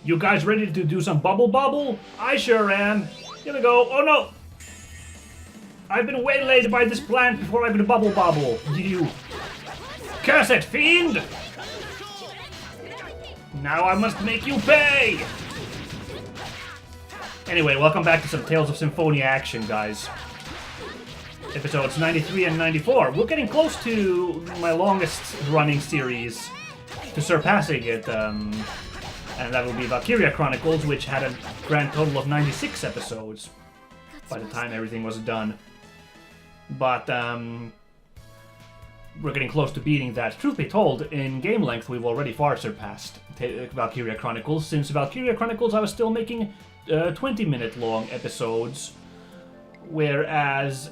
You guys ready to do some bobble? I sure am. Here we go. Oh no! I've been waylaid by this plant before I could bobble. You cursed fiend! Now I must make you pay! Anyway, welcome back to some Tales of Symphonia action, guys. Episodes 93 and 94. We're getting close to my longest running series, to surpassing it, and that will be Valkyria Chronicles, which had a grand total of 96 episodes by the time everything was done. But we're getting close to beating that. Truth be told, in game length, we've already far surpassed Valkyria Chronicles. Since Valkyria Chronicles, I was still making 20-minute long episodes, whereas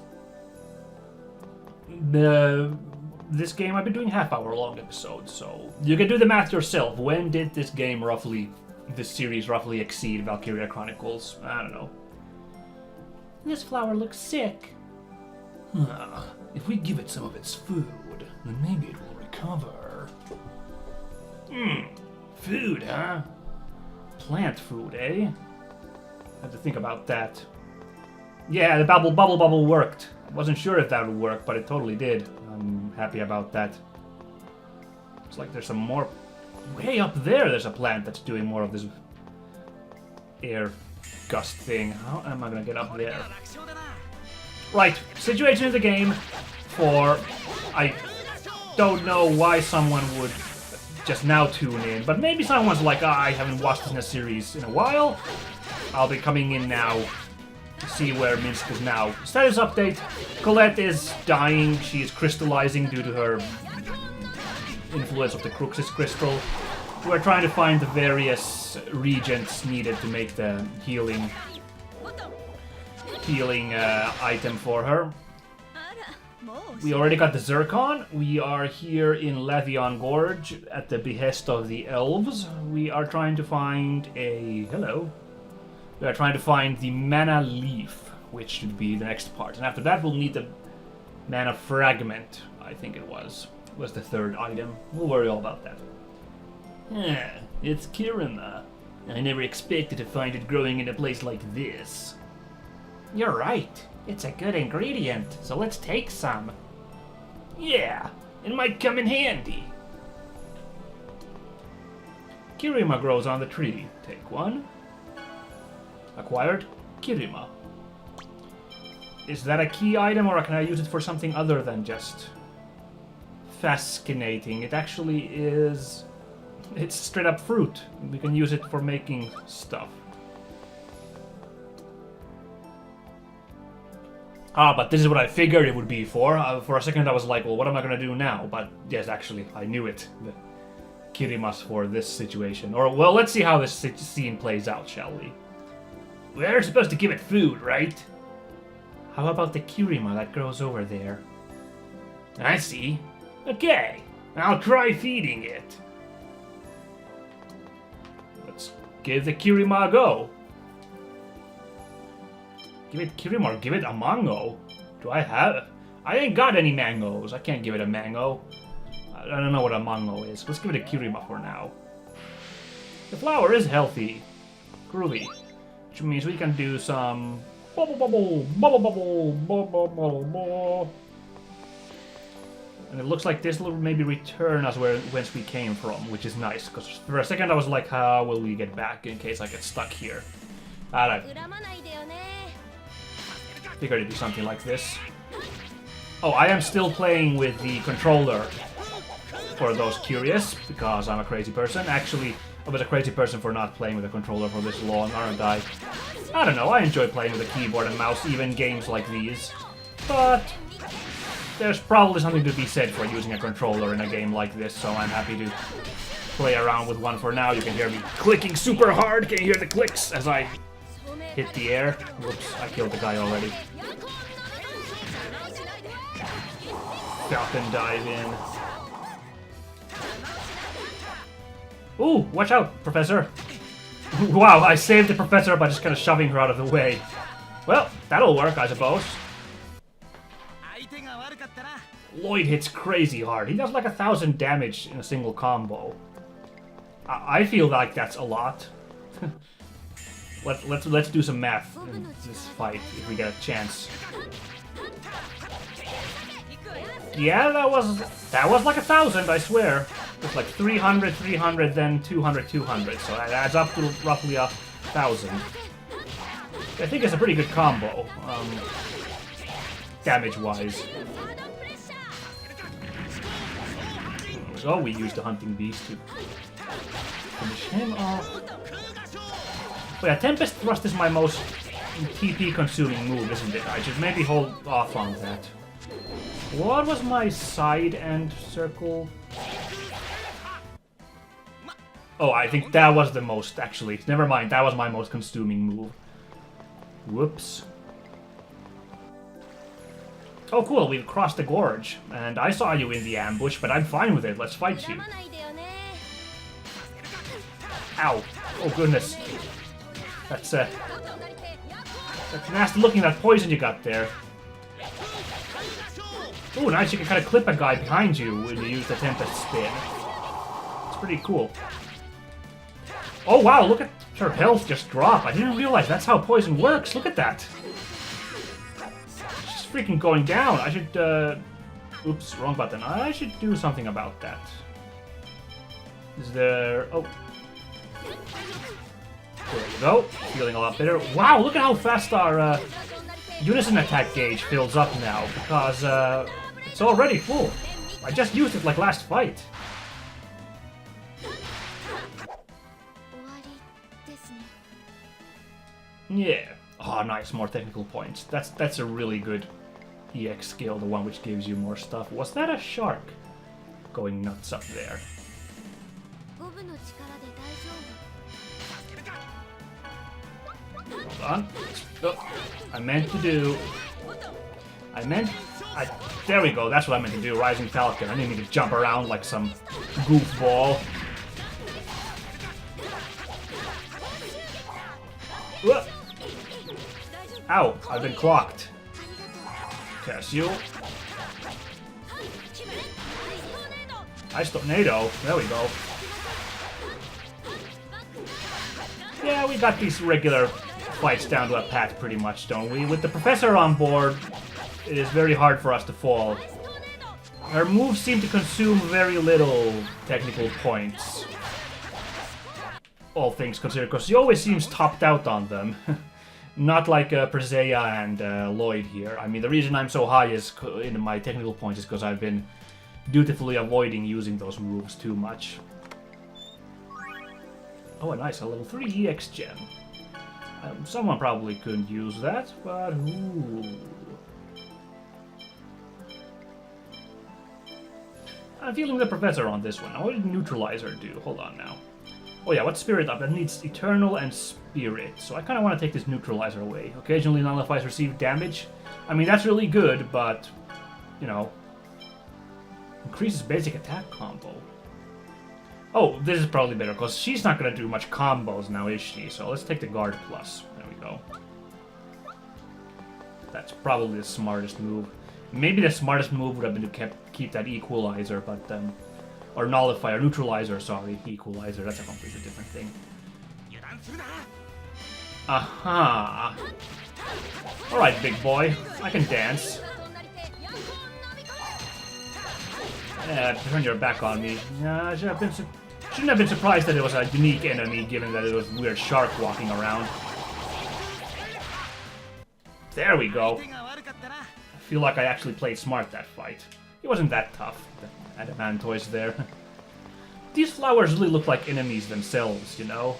this game I've been doing half-hour long episodes. So you can do the math yourself. When did this series roughly exceed Valkyria Chronicles? I don't know. This flower looks sick. If we give it some of its food, then maybe it will recover. Food, huh? Plant food, eh? I have to think about that. Yeah, the bubble worked. I wasn't sure if that would work, but it totally did. I'm happy about that. Looks like there's some more... Way up there, there's a plant that's doing more of this air gust thing. How am I gonna get up there? Right, situation in the game for... I don't know why someone would just now tune in, but maybe someone's like, I haven't watched this in a series in a while. I'll be coming in now to see where Minsk is now. Status update. Colette is dying. She is crystallizing due to her influence of the Cruxis crystal. We're trying to find the various reagents needed to make the healing item for her. We already got the Zircon. We are here in Latheon Gorge at the behest of the elves. We are trying to find a... Hello. We are trying to find the mana leaf, which should be the next part. And after that we'll need the mana fragment, I think it was the third item. We'll worry all about that. It's Kirima. I never expected to find it growing in a place like this. You're right. It's a good ingredient, so let's take some. Yeah, it might come in handy. Kirima grows on the tree. Take one. Acquired Kirima. Is that a key item, or can I use it for something other than just fascinating? It actually is... It's straight up fruit. We can use it for making stuff. But this is what I figured it would be for. For a second I was like, well, what am I gonna do now? But yes, actually, I knew it. The Kirimas for this situation. Or, well, let's see how this scene plays out, shall we? We're supposed to give it food, right? How about the Kirima that grows over there? I see. Okay, I'll try feeding it. Let's give the Kirima a go. Give it Kirima or give it a mango? Do I have... I ain't got any mangoes. I can't give it a mango. I don't know what a mango is. Let's give it a Kirima for now. The flower is healthy. Groovy. Which means we can do some... Bobble. And it looks like this will maybe return us whence we came from, which is nice. Because for a second I was like, how will we get back in case I get stuck here? I figured it'd be something like this. Oh, I am still playing with the controller, for those curious, because I'm a crazy person. Actually, I was a crazy person for not playing with a controller for this long, aren't I? I don't know, I enjoy playing with a keyboard and mouse, even games like these. But there's probably something to be said for using a controller in a game like this, so I'm happy to play around with one for now. You can hear me clicking super hard. Can you hear the clicks as I hit the air? Whoops, I killed the guy already. Falcon dive in. Ooh, watch out, Professor. Wow, I saved the Professor by just kind of shoving her out of the way. Well, that'll work, I suppose. Lloyd hits crazy hard. He does like 1,000 damage in a single combo. I feel like that's a lot. Let's do some math in this fight if we get a chance. Yeah, that was like 1,000, I swear. It's like 300, 300, then 200, 200. So that adds up to roughly 1,000. I think it's a pretty good combo, damage-wise. So we used the hunting beast to finish him off. But yeah, Tempest Thrust is my most TP-consuming move, isn't it? I should maybe hold off on that. What was my side end circle? Oh, I think that was the most, actually. Never mind, that was my most consuming move. Whoops. Oh, cool, we've crossed the gorge. And I saw you in the ambush, but I'm fine with it. Let's fight you. Ow. Oh, goodness. That's nasty looking, that poison you got there. Ooh, nice, you can kind of clip a guy behind you when you use the Tempest Spin. It's pretty cool. Oh wow, look at her health just drop. I didn't realize that's how poison works. Look at that. She's freaking going down. I should, oops, wrong button. I should do something about that. Is there... Oh. There we go. Feeling a lot better. Wow, look at how fast our unison attack gauge fills up now. Because, it's already full. I just used it like last fight. Yeah. Oh, nice. More technical points. That's a really good EX skill, the one which gives you more stuff. Was that a shark going nuts up there? Hold on. Oh, there we go. That's what I meant to do. Rising Falcon. I didn't mean to jump around like some goofball. Whoa. Ow, I've been clocked. Cast you. Ice Tornado. There we go. Yeah, we got these regular fights down to a pat pretty much, don't we? With the Professor on board, it is very hard for us to fall. Her moves seem to consume very little technical points. All things considered, because she always seems topped out on them. Not like Presea and Lloyd here. I mean, the reason I'm so high is in my technical points is because I've been dutifully avoiding using those moves too much. Oh, nice, a level 3 EX gem. Someone probably couldn't use that, but ooh. I'm feeling the Professor on this one. What did Neutralizer do? Hold on now. Oh yeah, what's Spirit up? That needs Eternal and Spirit. So I kind of want to take this Neutralizer away. Occasionally nullifies received damage. I mean, that's really good, but, you know, increases basic attack combo. Oh, this is probably better, because she's not going to do much combos now, is she? So let's take the Guard Plus. There we go. That's probably the smartest move. Maybe the smartest move would have been to keep that Equalizer, but or Nullifier, Neutralizer, sorry. Equalizer, that's a completely different thing. Aha! Alright, big boy. I can dance. Yeah, turn your back on me. I shouldn't have been surprised that it was a unique enemy, given that it was a weird shark walking around. There we go. I feel like I actually played smart that fight. It wasn't that tough. The Adamantoise there. These flowers really look like enemies themselves, you know?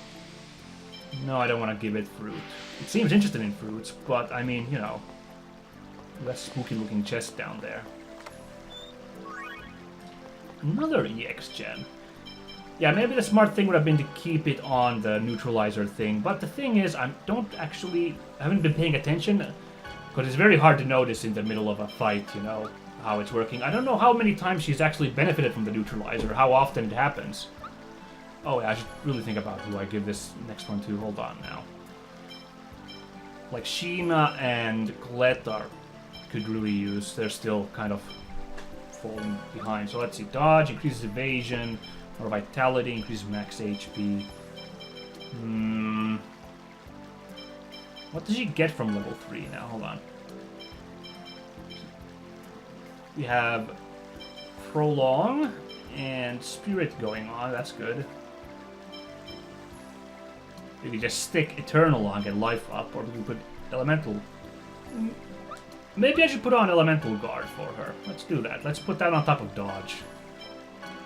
No, I don't want to give it fruit. It seems interested in fruits, but I mean, you know. That spooky looking chest down there. Another EX gem. Yeah, maybe the smart thing would have been to keep it on the Neutralizer thing, but the thing is, I haven't been paying attention, because it's very hard to notice in the middle of a fight, you know, how it's working. I don't know how many times she's actually benefited from the Neutralizer, how often it happens. Oh yeah, I should really think about who I give this next one to. Hold on now. Like Sheena and Gletar could really use. They're still kind of falling behind. So let's see. Dodge increases evasion, or vitality increases max HP. What does she get from level 3 now? Hold on. We have Prolong and Spirit going on. That's good. We can just stick Eternal on, get life up, or we can put Elemental. Maybe I should put on Elemental Guard for her. Let's do that. Let's put that on top of Dodge.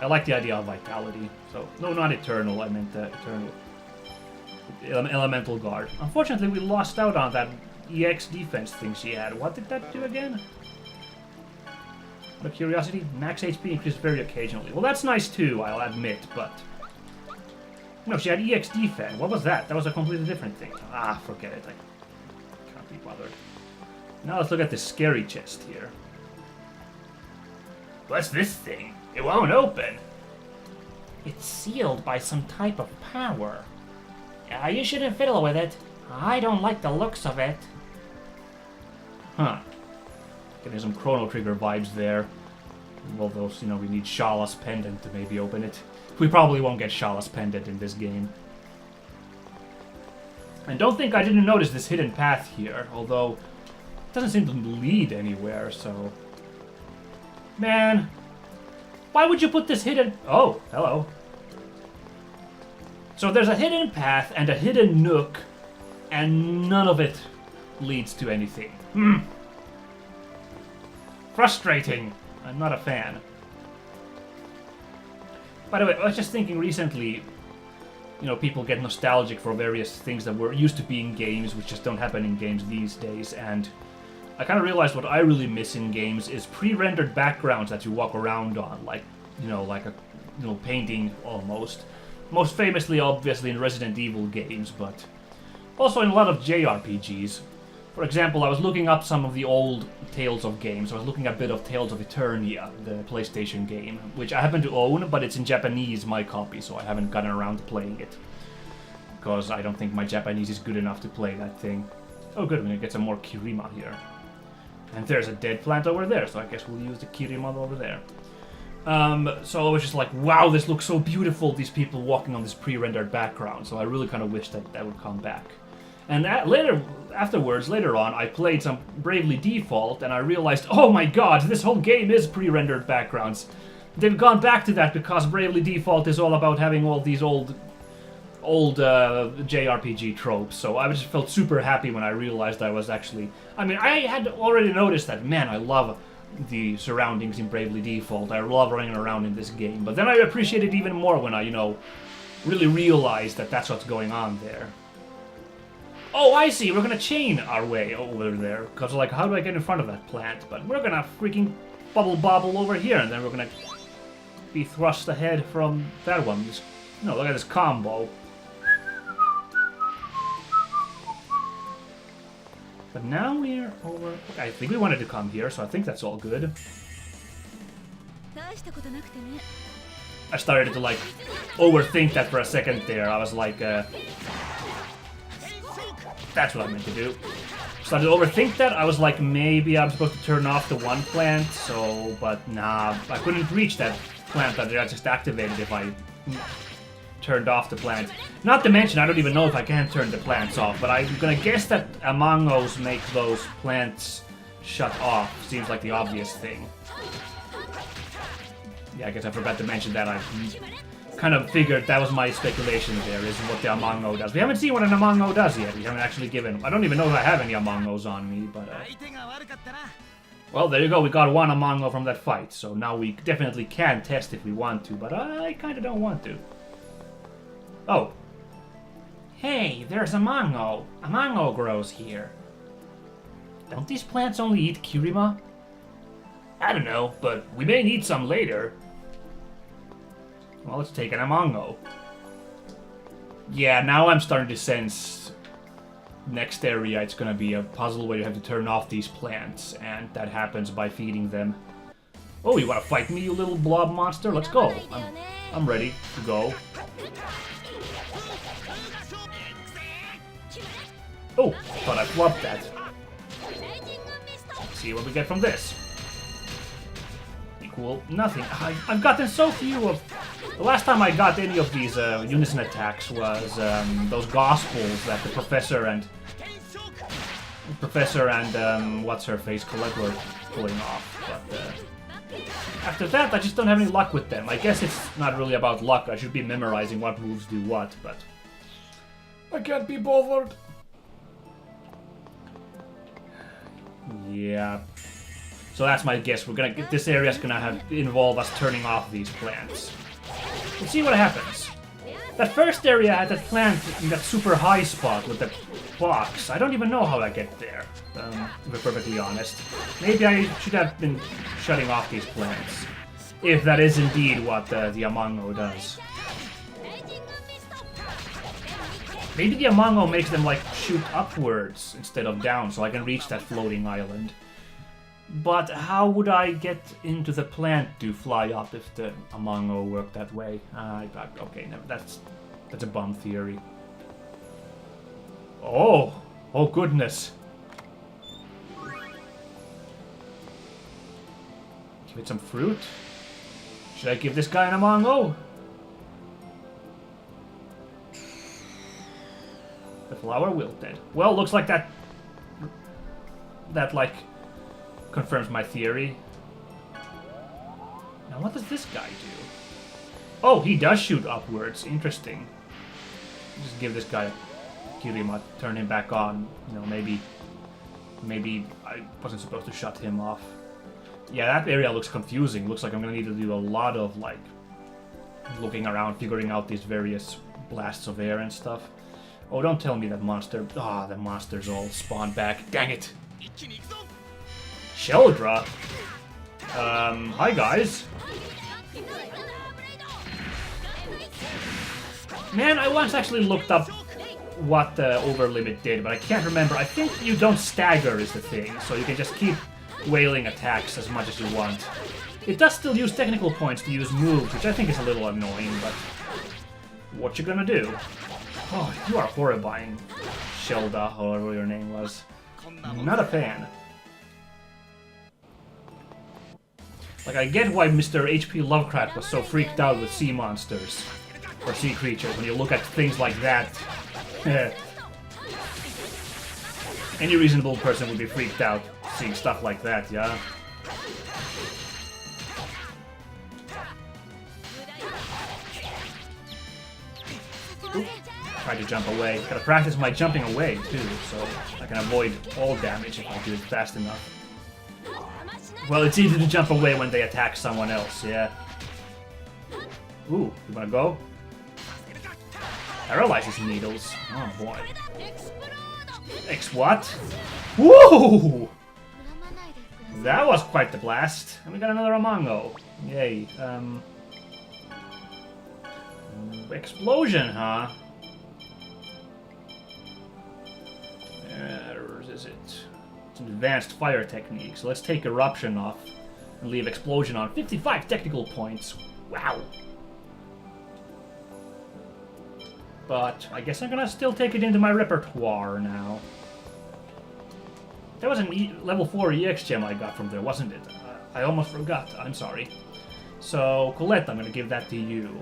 I like the idea of Vitality. So, no, not Eternal. I meant Eternal. Elemental Guard. Unfortunately, we lost out on that EX defense thing she had. What did that do again? Out of curiosity, max HP increased very occasionally. Well, that's nice too, I'll admit, but... No, she had EX defense. What was that? That was a completely different thing. Ah, forget it. I can't be bothered. Now let's look at this scary chest here. What's this thing? It won't open. It's sealed by some type of power. You shouldn't fiddle with it. I don't like the looks of it. Huh. Getting some Chrono Trigger vibes there. Well, those, we need Shala's Pendant to maybe open it. We probably won't get Shala's Pendant in this game. And don't think I didn't notice this hidden path here, although it doesn't seem to lead anywhere, so... Man, why would you put this hidden... Oh, hello. So there's a hidden path and a hidden nook, and none of it leads to anything. Frustrating. I'm not a fan. By the way, I was just thinking recently, people get nostalgic for various things that were used to be in games, which just don't happen in games these days, and I kind of realized what I really miss in games is pre-rendered backgrounds that you walk around on, like a painting almost. Most famously, obviously, in Resident Evil games, but also in a lot of JRPGs. For example, I was looking up some of the old Tales of games. I was looking at a bit of Tales of Eternia, the PlayStation game, which I happen to own, but it's in Japanese, my copy, so I haven't gotten around to playing it. Because I don't think my Japanese is good enough to play that thing. Oh good, we're gonna get some more Kirima here. And there's a dead plant over there, so I guess we'll use the Kirima over there. So I was just like, wow, this looks so beautiful, these people walking on this pre-rendered background, so I really kind of wish that that would come back. And later on, I played some Bravely Default, and I realized, oh my god, this whole game is pre-rendered backgrounds. They've gone back to that because Bravely Default is all about having all these old JRPG tropes, so I just felt super happy when I realized I was actually... I mean, I had already noticed that, man, I love the surroundings in Bravely Default. I love running around in this game, but then I appreciate it even more when I, really realized that that's what's going on there. Oh, I see, we're gonna chain our way over there, because, how do I get in front of that plant? But we're gonna freaking bobble over here, and then we're gonna be thrust ahead from that one. Look at this combo. But now we're over... Okay, I think we wanted to come here, so I think that's all good. I started to, overthink that for a second there. I was like, that's what I meant to do. Started to overthink that. I was like, maybe I'm supposed to turn off the one plant, but nah. I couldn't reach that plant that I just activated if I turned off the plant. Not to mention, I don't even know if I can turn the plants off, but I'm gonna guess that Among Us make those plants shut off. Seems like the obvious thing. Yeah, I guess I forgot to mention that. I kind of figured that was my speculation there, is what the Among Us does. We haven't seen what an Among Us does yet. We haven't actually given... I don't even know if I have any Among Us on me, but... Well, there you go. We got one Among Us from that fight, so now we definitely can test if we want to, but I kind of don't want to. Oh. Hey, there's Among Us. Among Us grows here. Don't these plants only eat Kirima? I don't know, but we may need some later. Well, let's take an Among Us. Yeah, now I'm starting to sense next area it's gonna be a puzzle where you have to turn off these plants, and that happens by feeding them. Oh, you wanna fight me, you little blob monster? Let's go. I'm ready to go. Oh, thought I flubbed that. Let's see what we get from this. Cool. Nothing. I've gotten so few of... The last time I got any of these unison attacks was those Gospels that the Professor and Professor and what's-her-face Colette were pulling off. But after that, I just don't have any luck with them. I guess it's not really about luck. I should be memorizing what moves do what, but I can't be bothered. Yeah. So that's my guess. We're gonna get this area's gonna involve us turning off these plants. We'll see what happens. That first area had that plant in that super high spot with the box. I don't even know how I get there, to be perfectly honest. Maybe I should have been shutting off these plants. If that is indeed what the Amango does. Maybe the Amango makes them like shoot upwards instead of down so I can reach that floating island. But how would I get into the plant to fly up if the Amango worked that way? Okay, no, that's a bum theory. Oh goodness. Give it some fruit. Should I give this guy an Amango? The flower wilted. Well, looks like that like confirms my theory. Now what does this guy do? Oh, he does shoot upwards. Interesting. Just give this guy Kirima, turn him back on. You know, maybe I wasn't supposed to shut him off. Yeah, that area looks confusing. Looks like I'm gonna need to do a lot of like looking around, figuring out these various blasts of air and stuff. Oh, don't tell me that monster. Ah, the monsters all spawned back. Dang it. Sheldra? Hi guys. Man, I once actually looked up what the over limit did, but I can't remember. I think you don't stagger is the thing, so you can just keep wailing attacks as much as you want. It does still use technical points to use moves, which I think is a little annoying, but what you gonna do? Oh, you are horrifying, Shelda, or whatever your name was. Not a fan. Like, I get why Mr. H.P. Lovecraft was so freaked out with sea monsters. Or sea creatures, when you look at things like that. Any reasonable person would be freaked out seeing stuff like that, yeah? Oop. Try to jump away. Gotta practice my jumping away, too, so I can avoid all damage if I do it fast enough. Well, it's easy to jump away when they attack someone else, yeah. Ooh, you wanna go? Paralyzes needles. Oh boy. X what? Woo! That was quite the blast. And we got another Amango. Yay. Explosion, huh? Where is it? It's an advanced fire technique. So let's take eruption off and leave explosion on. 55 technical points. Wow. But I guess I'm gonna still take it into my repertoire now. That was an level 4 EX gem I got from there, wasn't it? I almost forgot. I'm sorry. So, Colette, I'm gonna give that to you.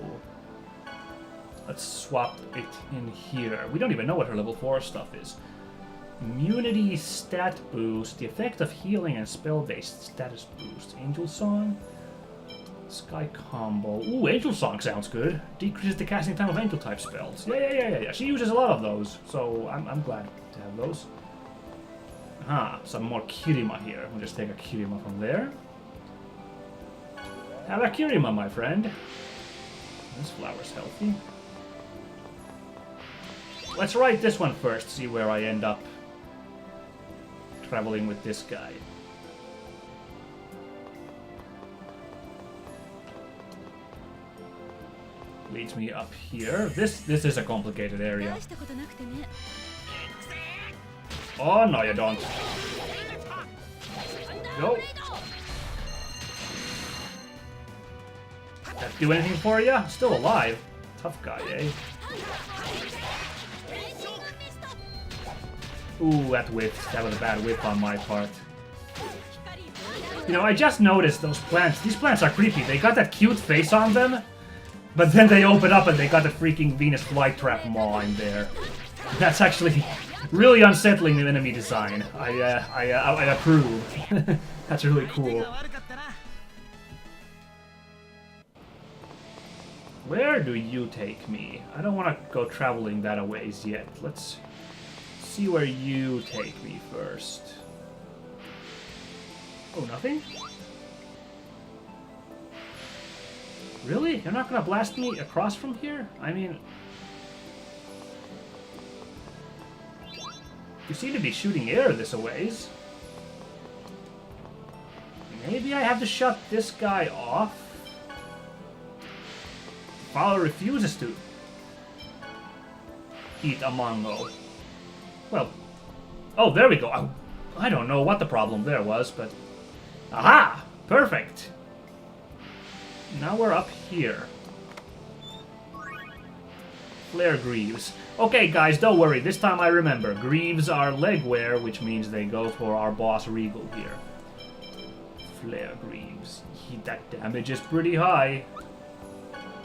Let's swap it in here. We don't even know what her level 4 stuff is. Immunity stat boost, the effect of healing and spell-based status boost. Angel Song, Sky Combo. Ooh, Angel Song sounds good. Decreases the casting time of Angel type spells. Yeah. She uses a lot of those, so I'm glad to have those. Some more Kirima here. We'll just take a Kirima from there. Have a Kirima, my friend. This flower's healthy. Let's write this one first, see where I end up traveling with this guy. Leads me up here. This is a complicated area. Oh, no you don't. Go. That do anything for you? Still alive. Tough guy, eh? Ooh, that whiff. That was a bad whiff on my part. You know, I just noticed those plants. These plants are creepy. They got that cute face on them, but then they open up and they got the freaking Venus flytrap maw in there. That's actually really unsettling enemy design. I approve. That's really cool. Where do you take me? I don't want to go traveling that a ways yet. Let's see where you take me first. Oh, nothing? Really? You're not gonna blast me across from here? I mean... You seem to be shooting air this a ways. Maybe I have to shut this guy off? Fowler refuses to eat a mango. Well, oh, there we go. I don't know what the problem there was, but... Aha! Perfect! Now we're up here. Flare Greaves. Okay, guys, don't worry. This time I remember. Greaves are leg wear, which means they go for our boss Regal here. Flare Greaves. That damage is pretty high.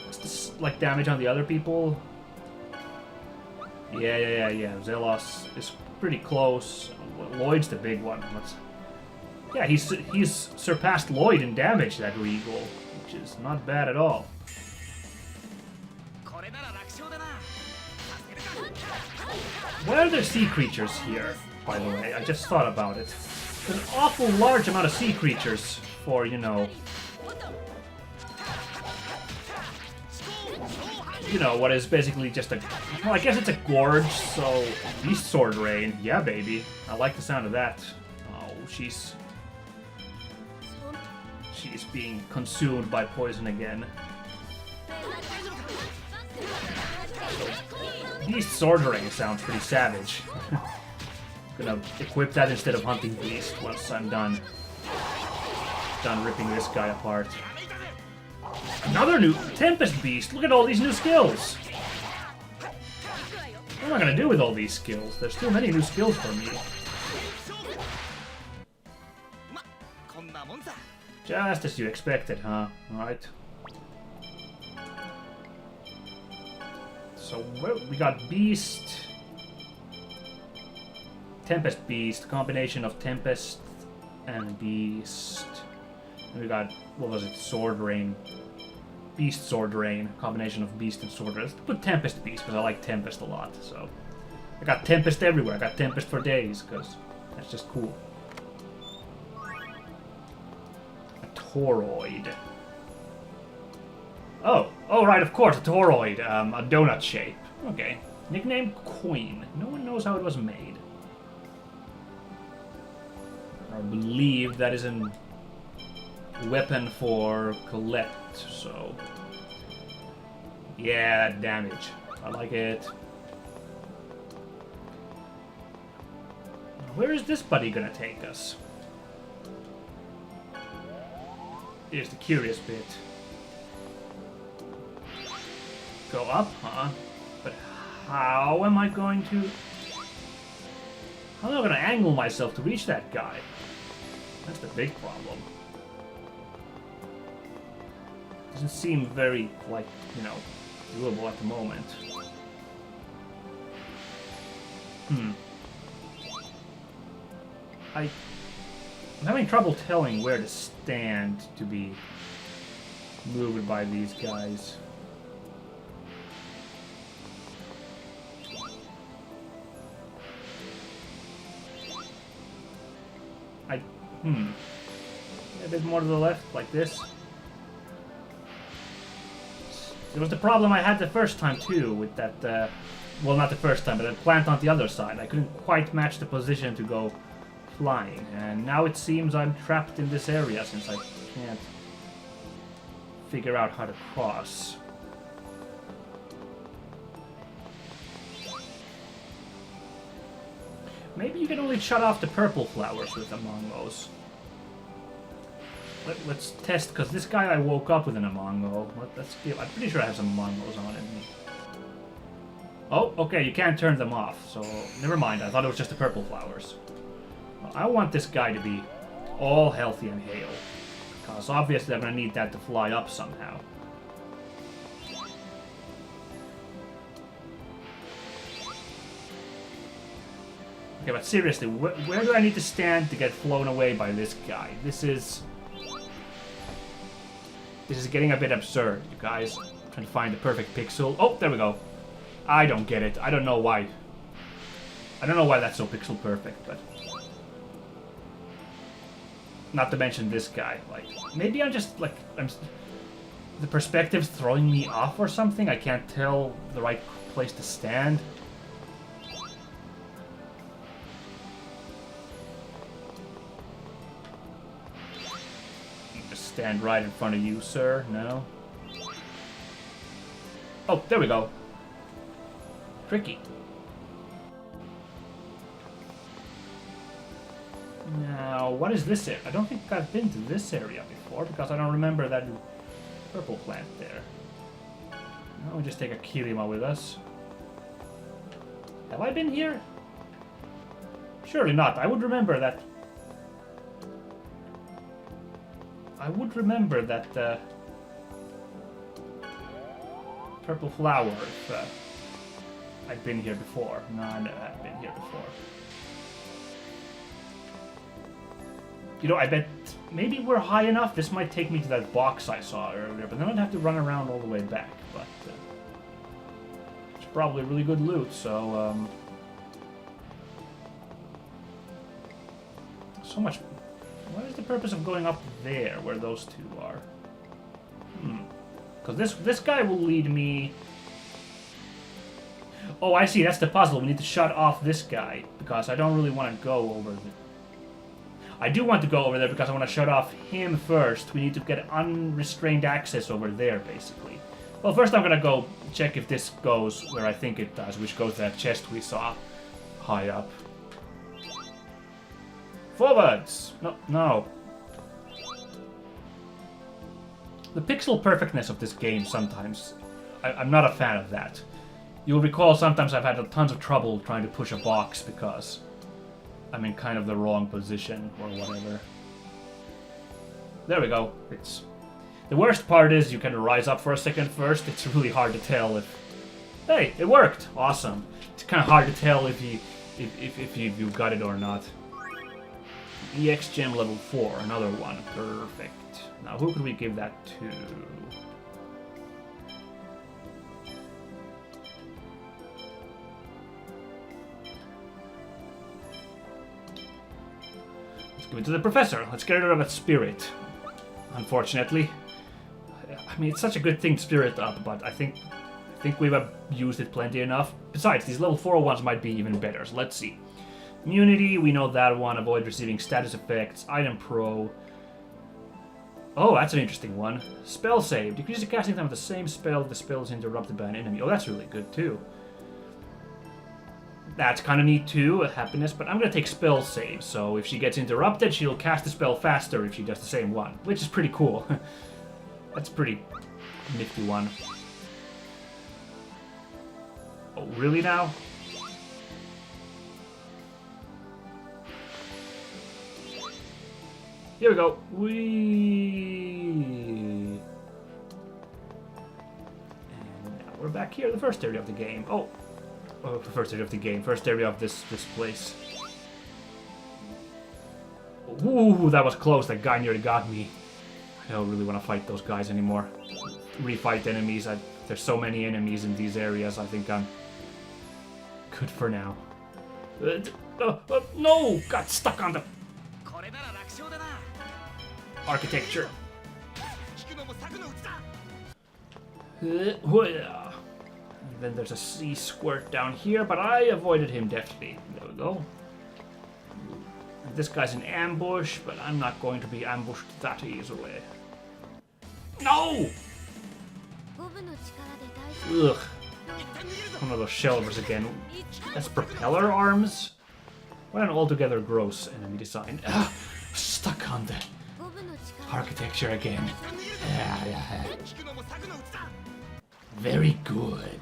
Is this, like, damage on the other people? Yeah. Zelos is pretty close. Lloyd's the big one. Yeah, he's surpassed Lloyd in damage, that Regal, which is not bad at all. Why are there sea creatures here, by the way? I just thought about it. There's an awful large amount of sea creatures for, you know, what is basically just a... Well, I guess it's a gorge, so... Beast Sword Rain. Yeah, baby. I like the sound of that. Oh, she's being consumed by poison again. Beast Sword Rain sounds pretty savage. Gonna equip that instead of Hunting Beast once I'm done ripping this guy apart. Another new Tempest Beast! Look at all these new skills! What am I gonna do with all these skills? There's too many new skills for me. Just as you expected, huh? Alright. So we got Beast, Tempest Beast, combination of Tempest and Beast. And we got, what was it, Sword Rain. Beast Sword Rain, combination of Beast and Sword Rain. Let's put Tempest Beast, because I like Tempest a lot, so. I got Tempest everywhere, I got Tempest for days, because that's just cool. A Toroid. Oh, right, of course, a Toroid, a donut shape. Okay. Nickname Coin. No one knows how it was made. I believe that is a weapon for Colette, so... Yeah, that damage. I like it. Where is this buddy gonna take us? Here's the curious bit. Go up, huh? But how am I going to... How am I going to angle myself to reach that guy? That's the big problem. Doesn't seem very, like, doable at the moment. I'm having trouble telling where to stand to be moved by these guys. A bit more to the left, like this. It was the problem I had the first time too, with that, well, not the first time, but that plant on the other side. I couldn't quite match the position to go flying, and now it seems I'm trapped in this area since I can't figure out how to cross. Maybe you can only shut off the purple flowers with Among Us. Let's test, because this guy I woke up with an Among Us. I'm pretty sure I have some Among Us on me. Oh, okay, you can't turn them off, so never mind. I thought it was just the purple flowers. Well, I want this guy to be all healthy and hale, because obviously I'm going to need that to fly up somehow. Okay, but seriously, where do I need to stand to get blown away by this guy? This is getting a bit absurd, you guys. I'm trying to find the perfect pixel. Oh, there we go. I don't get it. I don't know why. I don't know why that's so pixel perfect, but... Not to mention this guy. Like, maybe I'm just, like... The perspective's throwing me off or something? I can't tell the right place to stand. Just stand right in front of you, sir. No? Oh, there we go. Tricky. Now, what is this area? I don't think I've been to this area before because I don't remember that purple plant there. Now we just take a Kirima with us. Have I been here? Surely not. I would remember that. I would remember that purple flower if I'd been here before. No, I never have been here before. You know, I bet maybe we're high enough. This might take me to that box I saw earlier, but then I'd have to run around all the way back. But it's probably really good loot, so so much. What is the purpose of going up there, where those two are? Because this guy will lead me. Oh, I see. That's the puzzle. We need to shut off this guy because I don't really want to go over the. I do want to go over there because I want to shut off him first. We need to get unrestrained access over there, basically. Well, first I'm going to go check if this goes where I think it does, which goes to that chest we saw high up. Forwards! No. The pixel perfectness of this game sometimes, I'm not a fan of that. You'll recall sometimes I've had tons of trouble trying to push a box because I'm in kind of the wrong position or whatever. There we go. It's the worst part is you can rise up for a second first. It's really hard to tell if. Hey, it worked! Awesome. It's kind of hard to tell if you got it or not. EX gem level 4, another one. Perfect. Now who could we give that to? Give it to the professor. Let's get rid of that spirit. Unfortunately. I mean, it's such a good thing to spirit up, but I think we've used it plenty enough. Besides, these level 401s might be even better, so let's see. Immunity, we know that one. Avoid receiving status effects. Item Pro. Oh, that's an interesting one. Spell save. Decrease the casting time of the same spell if the spell is interrupted by an enemy. Oh, that's really good, too. That's kind of neat too, happiness, but I'm going to take spell save, so if she gets interrupted, she'll cast the spell faster if she does the same one, which is pretty cool. That's a pretty nifty one. Oh, really now? Here we go. And now we're back here, the first area of the game. Oh, first area of the game. First area of this place. Ooh, that was close. That guy nearly got me. I don't really want to fight those guys anymore. Refight enemies. There's so many enemies in these areas. I think I'm good for now. No! Got stuck on the architecture. And then there's a sea squirt down here, but I avoided him deftly. There we go. And this guy's in ambush, but I'm not going to be ambushed that easily. No! Ugh. One of those shelvers again. That's propeller arms? What an altogether gross enemy design. Stuck on the architecture again. Very good.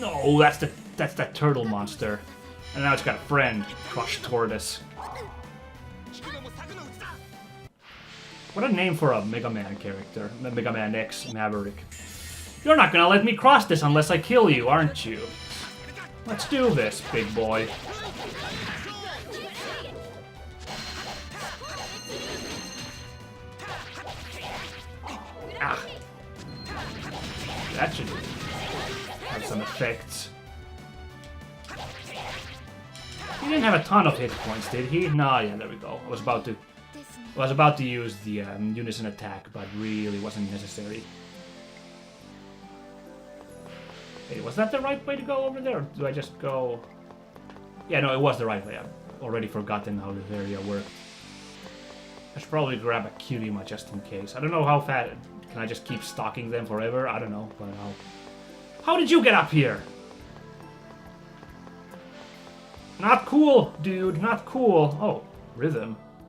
No, that's that turtle monster. And now it's got a friend, Crushed Tortoise. What a name for a Mega Man character. Mega Man X Maverick. You're not gonna let me cross this unless I kill you, aren't you? Let's do this, big boy. Ah. That should have some effects. He didn't have a ton of hit points, did he? No, yeah, there we go. I was about to use the unison attack, but really wasn't necessary. Hey, was that the right way to go over there? Or do I just go... Yeah, no, it was the right way. I've already forgotten how this area worked. I should probably grab a Kirima just in case. I don't know how fast... Can I just keep stalking them forever? I don't know, but How did you get up here? Not cool, dude. Not cool. Oh, rhythm.